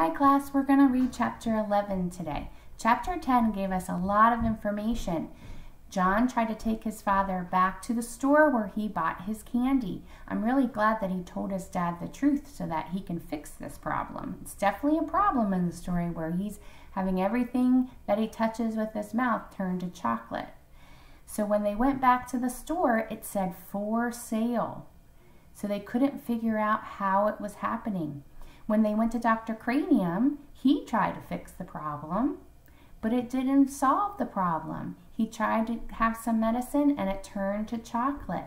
Hi class, we're going to read chapter 11 today. Chapter 10 gave us a lot of information. John tried to take his father back to the store where he bought his candy. I'm really glad that he told his dad the truth so that he can fix this problem. It's definitely a problem in the story where he's having everything that he touches with his mouth turn to chocolate. So when they went back to the store, it said for sale. So they couldn't figure out how it was happening. When they went to Dr. Cranium, he tried to fix the problem, but it didn't solve the problem. He tried to have some medicine and it turned to chocolate.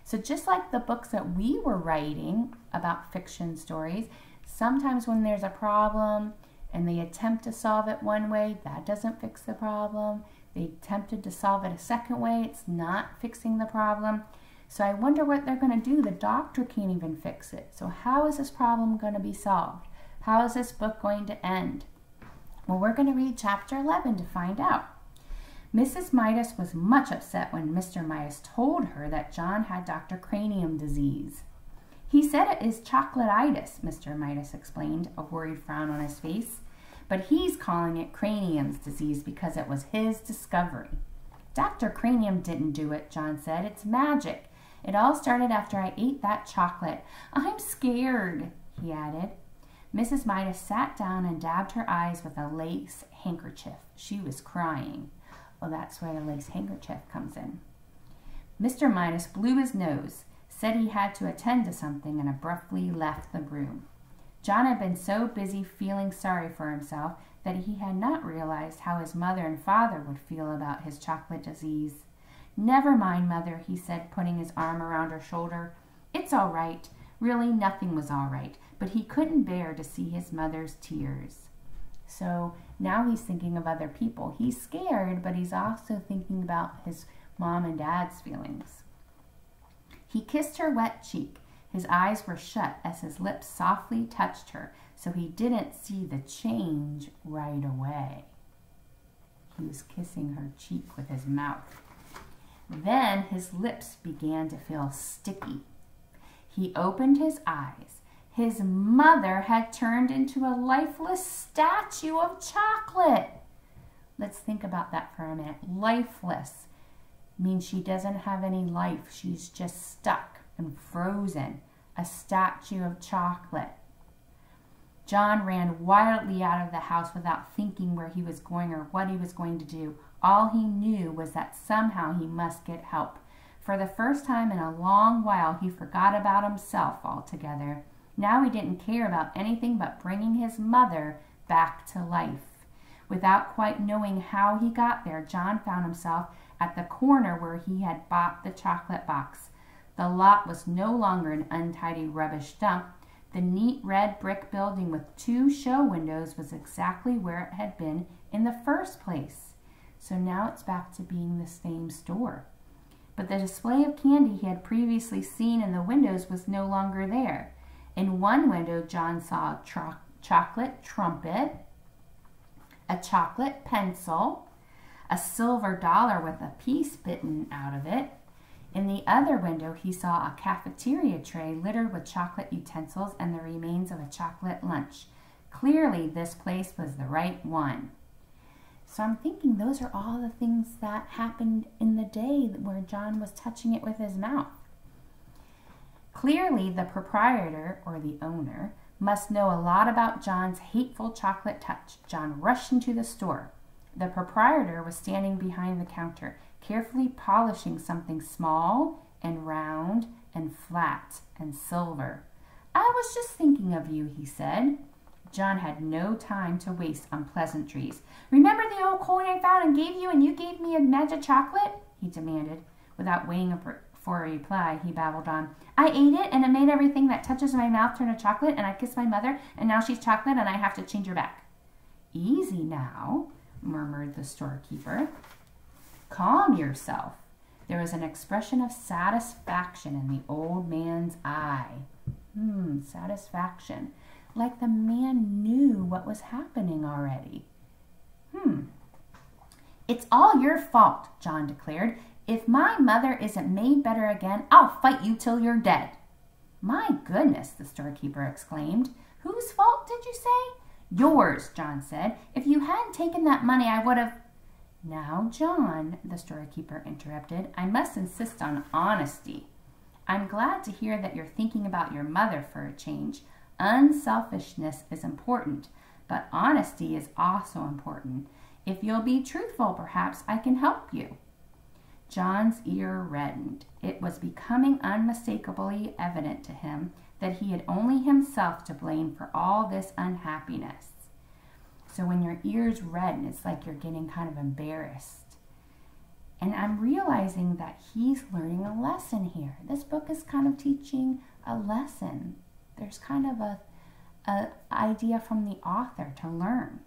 So just like the books that we were writing about fiction stories, sometimes when there's a problem and they attempt to solve it one way, that doesn't fix the problem. They attempted to solve it a second way, it's not fixing the problem. So I wonder what they're going to do. The doctor can't even fix it. So how is this problem going to be solved? How is this book going to end? Well, we're going to read chapter 11 to find out. Mrs. Midas was much upset when Mr. Midas told her that John had Dr. Cranium disease. He said it is chocolate-itis, Mr. Midas explained, a worried frown on his face. But he's calling it Cranium's disease because it was his discovery. Dr. Cranium didn't do it, John said. It's magic. It all started after I ate that chocolate. I'm scared, he added. Mrs. Midas sat down and dabbed her eyes with a lace handkerchief. She was crying. Well, that's where the lace handkerchief comes in. Mr. Midas blew his nose, said he had to attend to something, and abruptly left the room. John had been so busy feeling sorry for himself that he had not realized how his mother and father would feel about his chocolate disease. Never mind, Mother, he said, putting his arm around her shoulder. It's all right. Really, nothing was all right, but he couldn't bear to see his mother's tears. So now he's thinking of other people. He's scared, but he's also thinking about his mom and dad's feelings. He kissed her wet cheek. His eyes were shut as his lips softly touched her, so he didn't see the change right away. He was kissing her cheek with his mouth. Then his lips began to feel sticky. He opened his eyes. His mother had turned into a lifeless statue of chocolate. Let's think about that for a minute. Lifeless means she doesn't have any life. She's just stuck and frozen. A statue of chocolate. John ran wildly out of the house without thinking where he was going or what he was going to do. All he knew was that somehow he must get help. For the first time in a long while, he forgot about himself altogether. Now he didn't care about anything but bringing his mother back to life. Without quite knowing how he got there, John found himself at the corner where he had bought the chocolate box. The lot was no longer an untidy rubbish dump. The neat red brick building with 2 show windows was exactly where it had been in the first place. So now it's back to being the same store. But the display of candy he had previously seen in the windows was no longer there. In one window, John saw a chocolate trumpet, a chocolate pencil, a silver dollar with a piece bitten out of it. In the other window, he saw a cafeteria tray littered with chocolate utensils and the remains of a chocolate lunch. Clearly, this place was the right one. So I'm thinking those are all the things that happened in the day where John was touching it with his mouth. Clearly, the proprietor, or the owner, must know a lot about John's hateful chocolate touch. John rushed into the store. The proprietor was standing behind the counter, carefully polishing something small and round and flat and silver. I was just thinking of you, he said. John had no time to waste on pleasantries. Remember the old coin I found and gave you and you gave me a magic chocolate? He demanded. Without waiting for a reply, he babbled on. I ate it and it made everything that touches my mouth turn to chocolate and I kissed my mother and now she's chocolate and I have to change her back. Easy now, murmured the storekeeper. Calm yourself. There was an expression of satisfaction in the old man's eye. Satisfaction. Like the man knew what was happening already. It's all your fault, John declared. If my mother isn't made better again, I'll fight you till you're dead. My goodness, the storekeeper exclaimed. Whose fault did you say? Yours, John said. If you hadn't taken that money, I would have... Now, John, the storekeeper interrupted, I must insist on honesty. I'm glad to hear that you're thinking about your mother for a change. Unselfishness is important, but honesty is also important. If you'll be truthful, perhaps I can help you. John's ear reddened. It was becoming unmistakably evident to him that he had only himself to blame for all this unhappiness. So when your ears redden, it's like you're getting kind of embarrassed. And I'm realizing that he's learning a lesson here. This book is kind of teaching a lesson. There's kind of a idea from the author to learn.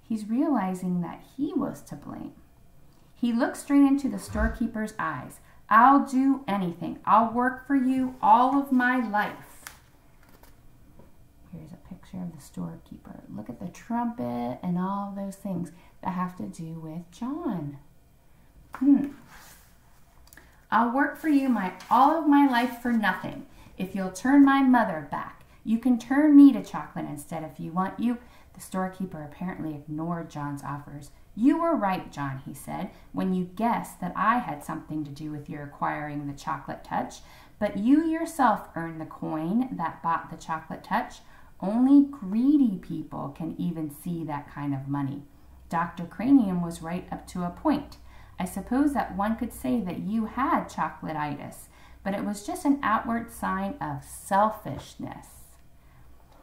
He's realizing that he was to blame. He looked straight into the storekeeper's eyes. I'll do anything. I'll work for you all of my life. Here's a picture of the storekeeper. Look at the trumpet and all those things that have to do with John. I'll work for you all of my life for nothing. If you'll turn my mother back, you can turn me to chocolate instead if you want. The storekeeper apparently ignored John's offers. You were right, John, he said, when you guessed that I had something to do with your acquiring the chocolate touch. But you yourself earned the coin that bought the chocolate touch. Only greedy people can even see that kind of money. Dr. Cranium was right up to a point. I suppose that one could say that you had chocolate-itis, but it was just an outward sign of selfishness.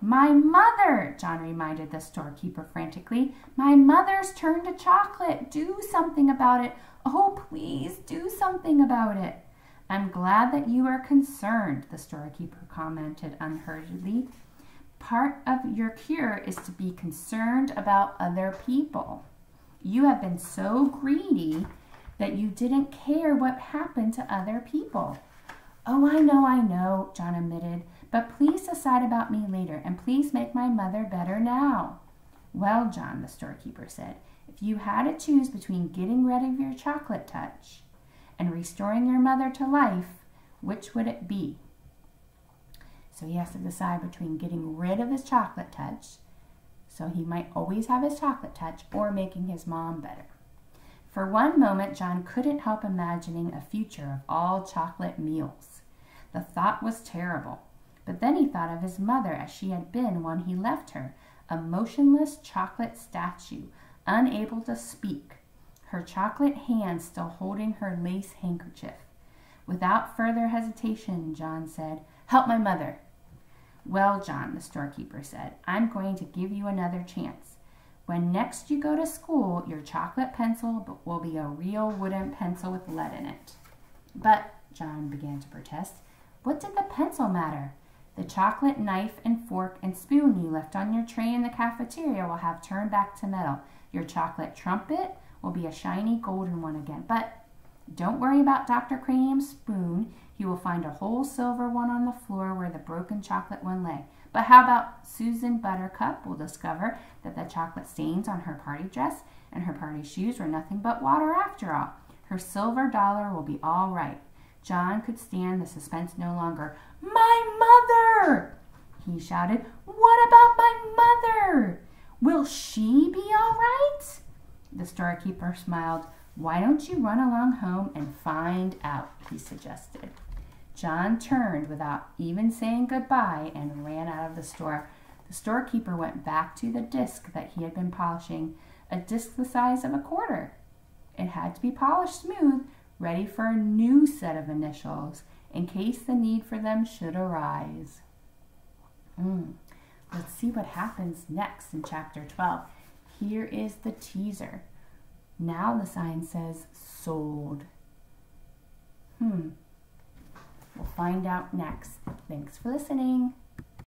My mother, John reminded the storekeeper frantically. My mother's turned to chocolate. Do something about it. Oh, please, do something about it. I'm glad that you are concerned, the storekeeper commented unhurriedly. Part of your cure is to be concerned about other people. You have been so greedy that you didn't care what happened to other people. Oh, I know, John admitted, but please decide about me later, and please make my mother better now. Well, John, the storekeeper said, if you had to choose between getting rid of your chocolate touch and restoring your mother to life, which would it be? So he has to decide between getting rid of his chocolate touch, so he might always have his chocolate touch, or making his mom better. For one moment, John couldn't help imagining a future of all chocolate meals. The thought was terrible, but then he thought of his mother as she had been when he left her, a motionless chocolate statue, unable to speak, her chocolate hand still holding her lace handkerchief. Without further hesitation, John said, "Help my mother." Well, John, the storekeeper said, I'm going to give you another chance. When next you go to school, your chocolate pencil will be a real wooden pencil with lead in it. But, John began to protest, what did the pencil matter? The chocolate knife and fork and spoon you left on your tray in the cafeteria will have turned back to metal. Your chocolate trumpet will be a shiny golden one again. But don't worry about Dr. Cranium's spoon. He will find a whole silver one on the floor where the broken chocolate one lay. But how about Susan Buttercup will discover that the chocolate stains on her party dress and her party shoes were nothing but water after all. Her silver dollar will be all right. John could stand the suspense no longer. My mother! He shouted. What about my mother? Will she be all right? The storekeeper smiled. Why don't you run along home and find out, he suggested. John turned without even saying goodbye and ran out of the store. The storekeeper went back to the disc that he had been polishing, a disc the size of a quarter. It had to be polished smooth, ready for a new set of initials, in case the need for them should arise. Let's see what happens next in chapter 12. Here is the teaser. Now the sign says sold. We'll find out next. Thanks for listening.